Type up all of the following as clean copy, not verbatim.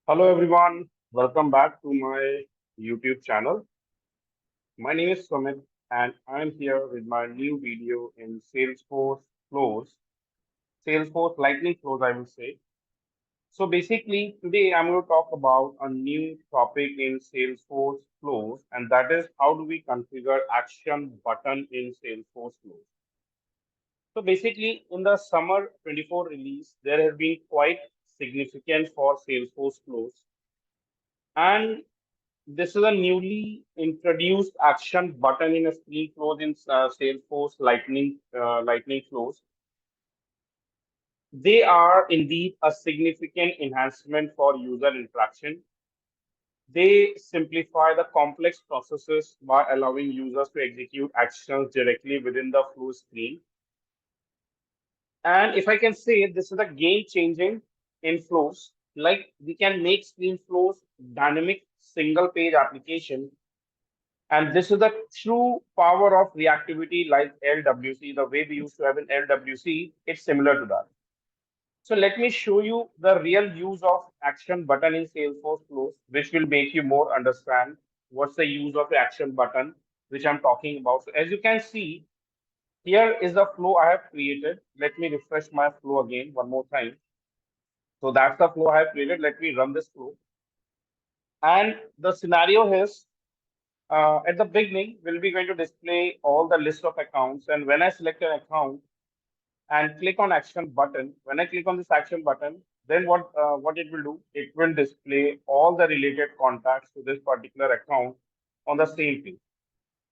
Hello everyone, welcome back to my YouTube channel. My name is Sumit and I'm here with my new video in Salesforce flows, Salesforce lightning flows, I will say. So basically, today I'm going to talk about a new topic in Salesforce flows, and that is how do we configure action button in Salesforce flows. So basically, in the summer 24 release, there has been quite significant for Salesforce flows. And this is a newly introduced action button in a screen flows in Salesforce Lightning flows. They are indeed a significant enhancement for user interaction. They simplify the complex processes by allowing users to execute actions directly within the flow screen. And if I can say, this is a game changing in flows. Like we can make screen flows dynamic single page application. And this is the true power of reactivity like LWC, the way we used to have in LWC, it's similar to that. So let me show you the real use of action button in Salesforce flows, which will make you more understand what's the use of the action button, which I'm talking about. So as you can see, here is the flow I have created. Let me refresh my flow again one more time. So that's the flow I have created. Let me run this flow. And the scenario is at the beginning, we'll be going to display all the list of accounts. And when I select an account and click on action button, when I click on this action button, then what it will do? It will display all the related contacts to this particular account on the same page.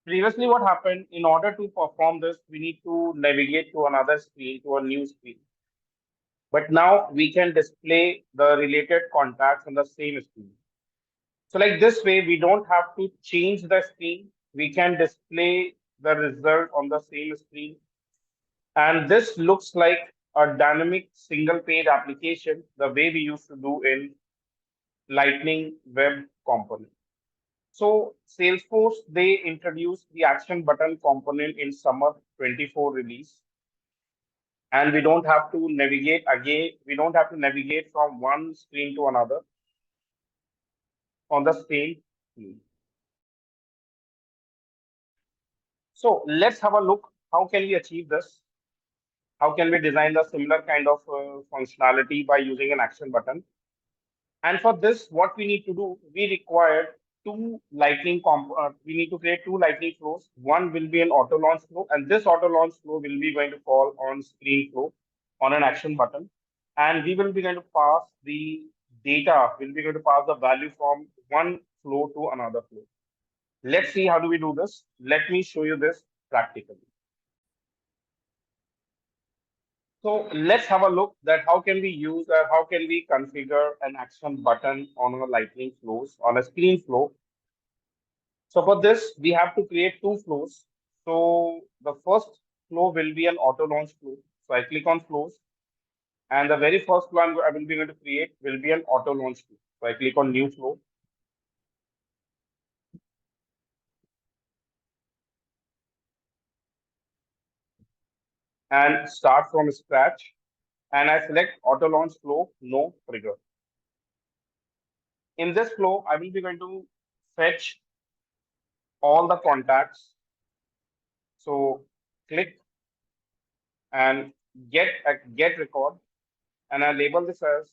Previously, what happened? In order to perform this, we need to navigate to another screen, to a new screen. But now we can display the related contacts on the same screen. So like this way, we don't have to change the screen. We can display the result on the same screen. And this looks like a dynamic single page application, the way we used to do in Lightning Web Component. So Salesforce, they introduced the action button component in summer 24 release. And we don't have to navigate again. We don't have to navigate from one screen to another on the same screen. So let's have a look. How can we achieve this? How can we design the similar kind of functionality by using an action button? And for this, what we need to do, we require we need to create two lightning flows. One will be an auto launch flow, and this auto launch flow will be going to call on screen flow on an action button. And we will be going to pass the data, we'll be going to pass the value from one flow to another flow. Let's see how do we do this. Let me show you this practically. So let's have a look that how can we use or how can we configure an action button on a lightning flows on a screen flow. So for this, we have to create two flows. So the first flow will be an auto launch flow. So I click on flows and the very first flow I will be going to create will be an auto launch flow. So I click on new flow and start from scratch and I select auto launch flow, no trigger. In this flow, I will be going to fetch all the contacts. So click and get record, and I label this as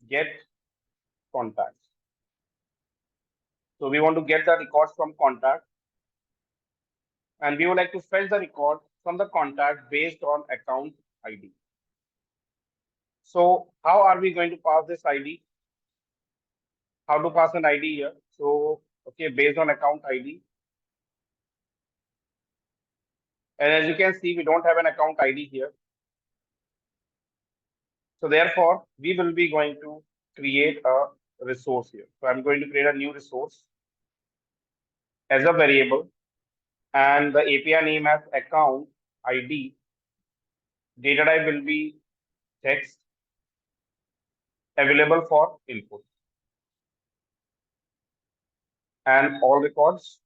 get contacts. So we want to get the records from contact, and we would like to fetch the record from the contact based on account ID. So how are we going to pass this ID? How to pass an ID here? So okay, based on account ID, and as you can see, we don't have an account ID here. So therefore, we will be going to create a resource here. So I'm going to create a new resource as a variable and the API name as account ID. Data type will be text available for input and all records.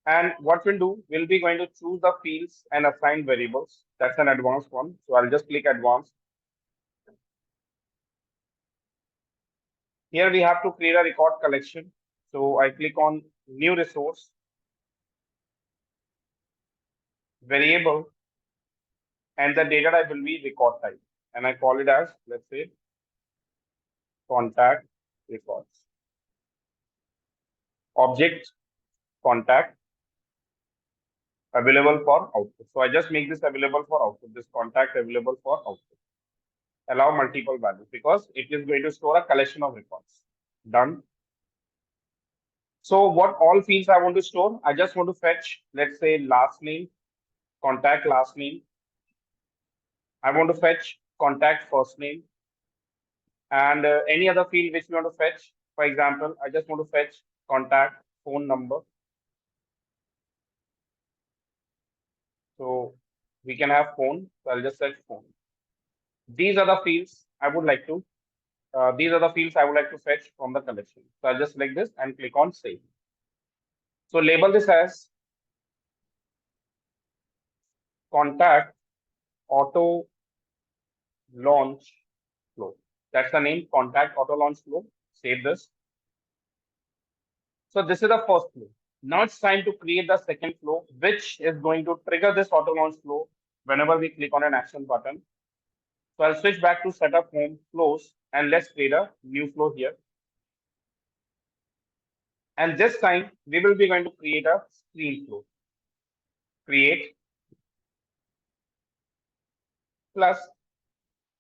And what we'll do, we'll be going to choose the fields and assign variables. That's an advanced one. So I'll just click advanced. Here we have to create a record collection. So I click on new resource, variable, and the data type will be record type. And I call it as, let's say, contact records. Object contact available for output. So I just make this available for output, this contact available for output. Allow multiple values because it is going to store a collection of records. Done. So what all fields I want to store? I just want to fetch, let's say, last name, contact last name. I want to fetch contact first name and any other field which we want to fetch. For example, I just want to fetch contact phone number. So we can have phone. So I'll just search phone. These are the fields I would like to. These are the fields I would like to fetch from the collection. So I'll just select this and click on save. So label this as contact auto launch flow. That's the name, contact auto launch flow. Save this. So this is the first flow. Now it's time to create the second flow, which is going to trigger this auto launch flow whenever we click on an action button. So I'll switch back to setup home flows and let's create a new flow here. And this time we will be going to create a screen flow. Create plus.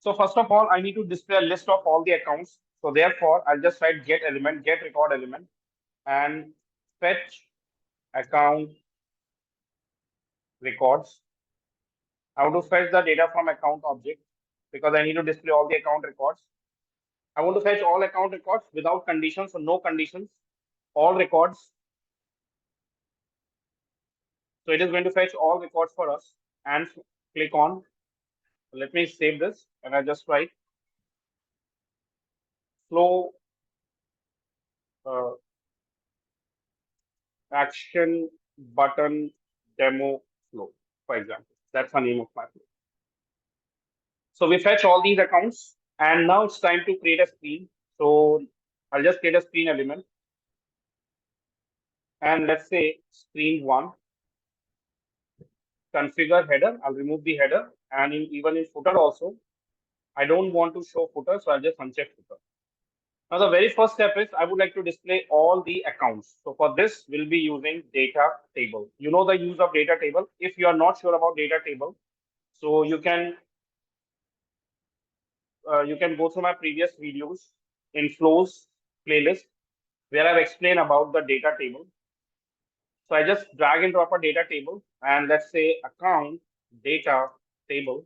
So first of all, I need to display a list of all the accounts. So therefore, I'll just write get element, get record element, and fetch account records. I want to fetch the data from account object because I need to display all the account records. I want to fetch all account records without conditions, so no conditions, all records. So it is going to fetch all records for us and click on. Let me save this and I just write flow action button demo flow, for example. That's the name of my flow. So we fetch all these accounts and now it's time to create a screen. So I'll just create a screen element and let's say screen one, configure header. I'll remove the header and even in footer also, I don't want to show footer. So I'll just uncheck footer. Now the very first step is I would like to display all the accounts. So for this, we'll be using data table. You know the use of data table. If you are not sure about data table, so you can go through my previous videos in flows playlist where I've explained about the data table. So I just drag and drop a data table and let's say account data table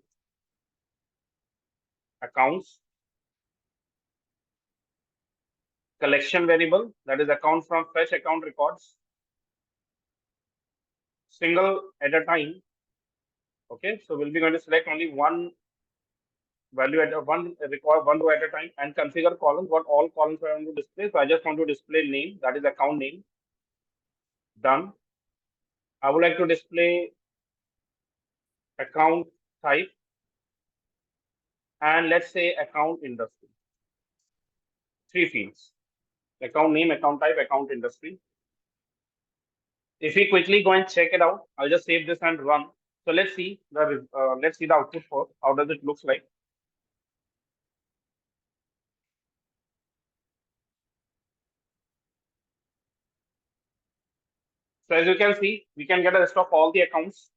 accounts collection variable, that is account from fetch account records single at a time. Okay, so we'll be going to select only one value at one record, one row at a time, and configure columns. What all columns I want to display? So I just want to display name, that is account name. Done. I would like to display account type and let's say account industry. 3 fields: account name, account type, account industry. If we quickly go and check it out, I'll just save this and run. So let's see the output first. How does it looks like? So as you can see, we can get a list of all the accounts,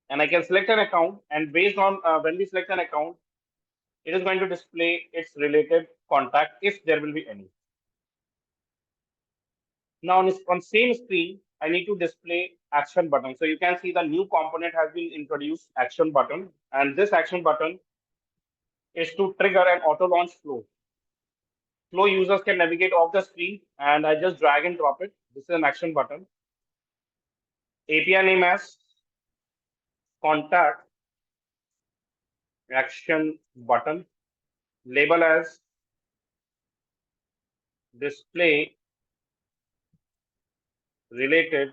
and I can select an account. And based on when we select an account, it is going to display its related contact if there will be any. Now on same screen, I need to display action button. So you can see the new component has been introduced, action button, and this action button is to trigger an auto launch flow. Flow users can navigate off the screen, and I just drag and drop it. This is an action button. API name as contact action button. Label as display related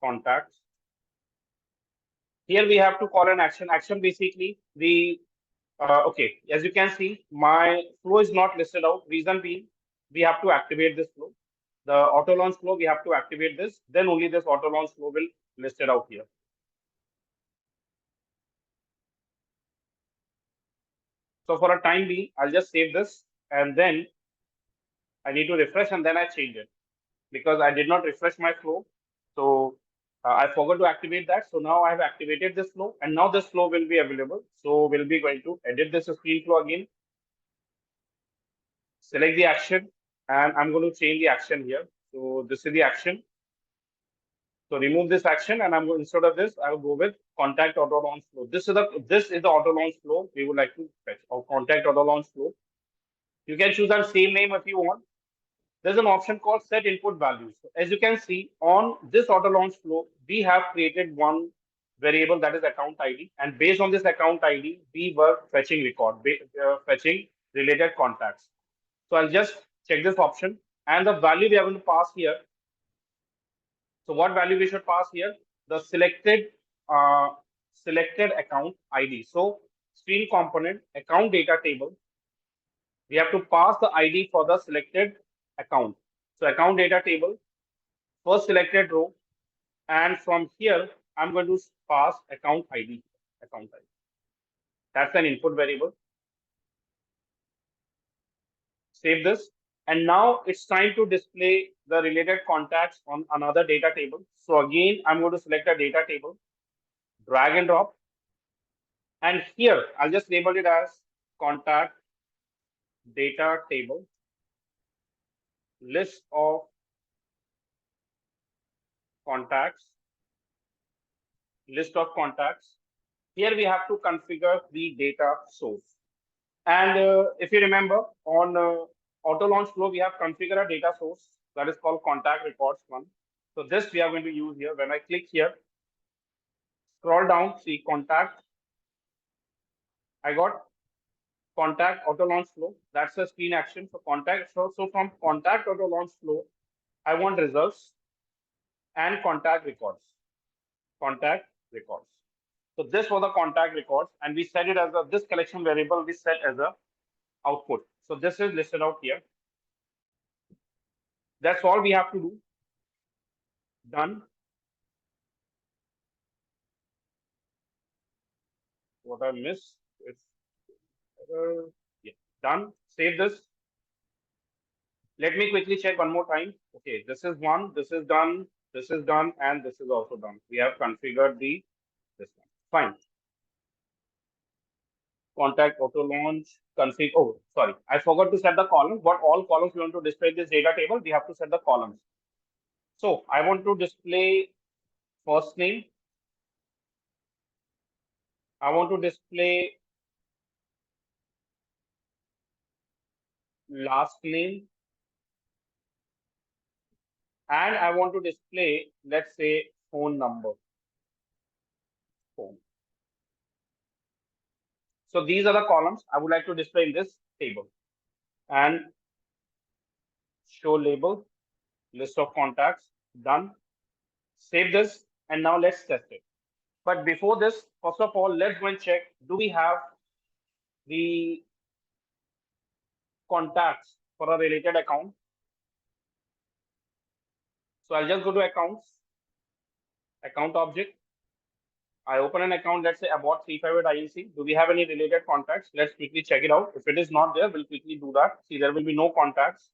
contacts. Here we have to call an action. Action basically the okay, as you can see, my flow is not listed out. Reason being, we have to activate this flow. The auto launch flow, we have to activate this. Then only this auto launch flow will listed out here. So for a time being, I'll just save this and then I need to refresh and then I change it because I did not refresh my flow. So I forgot to activate that. So now I have activated this flow and now this flow will be available. So we'll be going to edit this screen flow again, select the action, and I'm going to change the action here. So this is the action. So remove this action and I'm going, instead of this, I will go with contact auto launch flow. This is the auto launch flow we would like to fetch, or contact auto launch flow. You can choose the same name if you want. There's an option called set input values. So as you can see on this auto launch flow, we have created one variable that is account ID, and based on this account ID, we were fetching fetching related contacts. So I'll just check this option and the value we are going to pass here. So what value we should pass here? The uh, selected account ID. So screen component account data table. We have to pass the ID for the selected account. So account data table, first selected row, and from here I'm going to pass account ID. Account ID. That's an input variable. Save this. And now it's time to display the related contacts on another data table. So again, I'm going to select a data table, drag and drop. And here, I'll just label it as contact data table, list of contacts, list of contacts. Here we have to configure the data source. And if you remember, on auto launch flow, we have configured a data source that is called contact records one. So this we are going to use here. When I click here, scroll down, see contact. I got contact auto launch flow. That's a screen action for contact. So from contact auto launch flow, I want results and contact records. Contact records. So this was the contact records, and we set it as a this collection variable we set as a output. So this is listed out here. That's all we have to do. Done. What I missed is yeah, done. Save this. Let me quickly check one more time. Okay, this is one, this is done, and this is also done. We have configured the this one. Fine. Contact auto launch config. Oh, sorry, I forgot to set the columns. What all columns we want to display this data table? We have to set the columns. So I want to display first name. I want to display last name, and I want to display, let's say, phone number. Phone. So these are the columns I would like to display in this table. And show label, list of contacts, done. Save this, and now let's test it. But before this, first of all, let's go and check, do we have the contacts for a related account? So I'll just go to accounts, account object. I open an account, let's say about 358 INC. Do we have any related contacts? Let's quickly check it out. If it is not there, we'll quickly do that. See, there will be no contacts.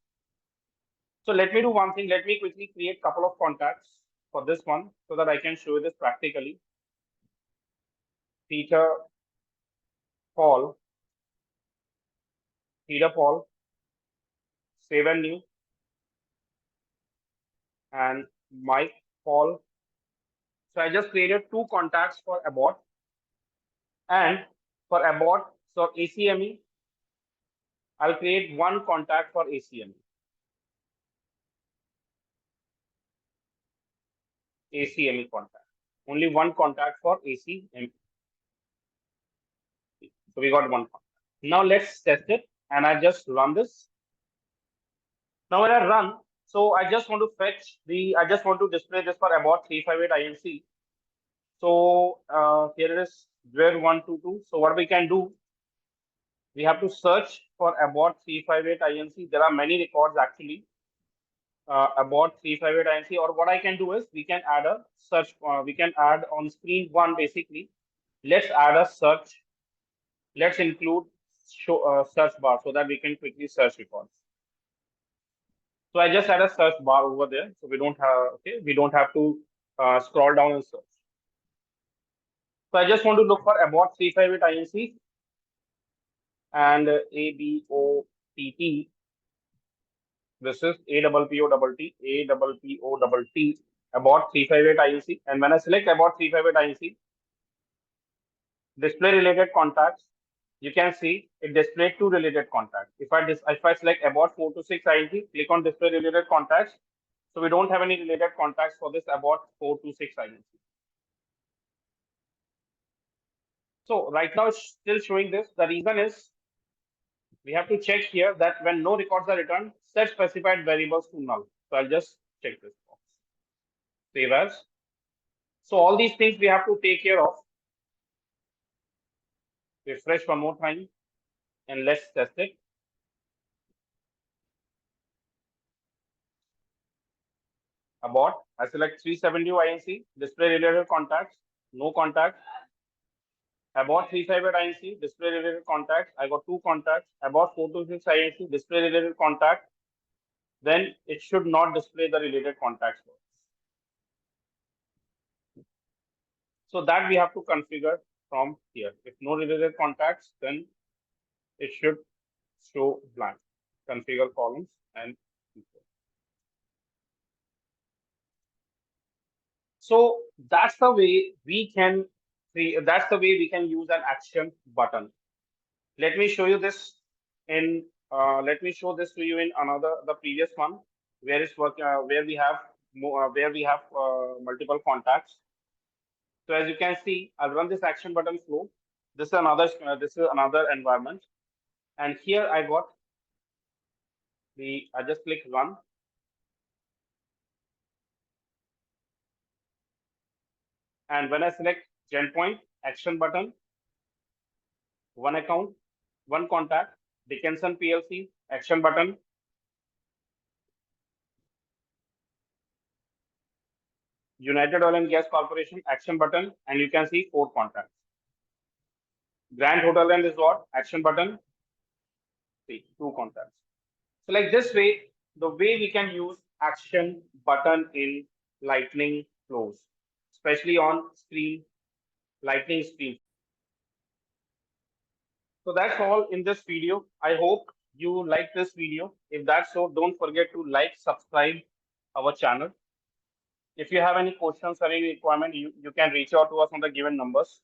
So let me do one thing. Let me quickly create a couple of contacts for this one so that I can show you this practically. Peter, Paul, save and new, and Mike, Paul. So I just created two contacts for Abbott, and for Abbott, so ACME, I'll create one contact for ACME. ACME contact. Only one contact for ACME. So we got one contact. Now let's test it, and I just run this. Now when I run, So I just want to I just want to display this for about 358 INC. So here it is, where 122. So what we can do, we have to search for about 358 INC. There are many records actually about 358 INC. Or what I can do is we can add a search. We can add on screen one basically. Let's add a search. Let's include show search bar so that we can quickly search records. So I just add a search bar over there. So we don't have to scroll down and search. So I just want to look for about 358 INC and ABOTT. This is APPOTT about 358 INC. And when I select about 358 INC, display related contacts, you can see it displayed two related contacts. If I select about 426 INC, click on display related contacts. So we don't have any related contacts for this about 426 INC. So right now it's still showing this. The reason is we have to check here that when no records are returned, set specified variables to null. So I'll just check this box. Save as. So all these things we have to take care of. Refresh one more time and let's test it. About, I select 370 INC, display related contacts, no contact. About 358 INC, display related contacts, I got two contacts. About 426 INC, display related contact, then it should not display the related contacts. So that we have to configure from here. If no related contacts, then it should show blank. Configure columns and so that's the way we can use an action button. Let me show you this in let me show this to you in the previous one where it's work where we have multiple contacts. So as you can see, I'll run this action button flow. This is another environment, and here I got I just click run. And when I select GenPoint action button, one account, one contact, Dickinson PLC action button, United Oil and Gas Corporation action button, and you can see 4 contacts. Grand Hotel and Resort action button, see 2 contacts. So like this way, the way we can use action button in Lightning flows, especially on Lightning screen. So that's all in this video. I hope you like this video. If that's so, don't forget to like, subscribe our channel. If you have any questions or any requirement, you can reach out to us on the given numbers.